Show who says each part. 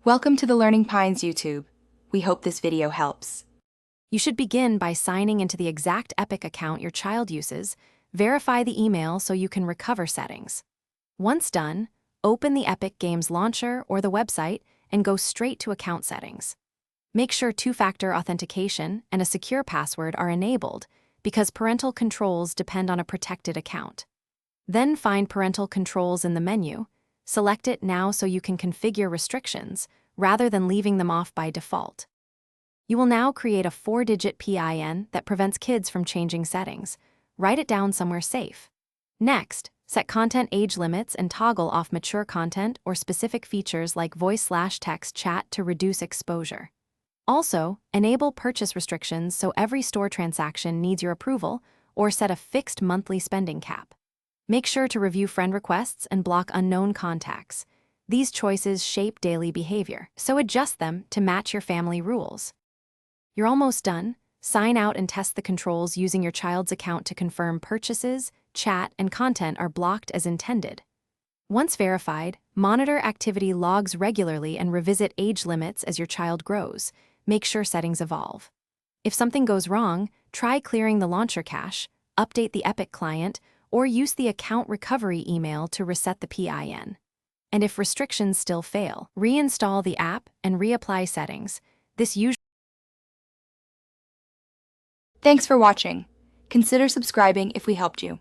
Speaker 1: Welcome to the Learning Pines YouTube. We hope this video helps.
Speaker 2: You should begin by signing into the exact Epic account your child uses, verify the email so you can recover settings. Once done, open the Epic Games launcher or the website and go straight to account settings. Make sure two-factor authentication and a secure password are enabled because parental controls depend on a protected account. Then find Parental Controls in the menu. Select it now so you can configure restrictions, rather than leaving them off by default. You will now create a 4-digit PIN that prevents kids from changing settings. Write it down somewhere safe. Next, set content age limits and toggle off mature content or specific features like voice/text chat to reduce exposure. Also, enable purchase restrictions so every store transaction needs your approval, or set a fixed monthly spending cap. Make sure to review friend requests and block unknown contacts. These choices shape daily behavior, so adjust them to match your family rules. You're almost done. Sign out and test the controls using your child's account to confirm purchases, chat, and content are blocked as intended. Once verified, monitor activity logs regularly and revisit age limits as your child grows. Make sure settings evolve. If something goes wrong, try clearing the launcher cache, update the Epic client, or use the account recovery email to reset the PIN. And if restrictions still fail, reinstall the app and reapply settings.
Speaker 1: Thanks for watching. Consider subscribing if we helped you.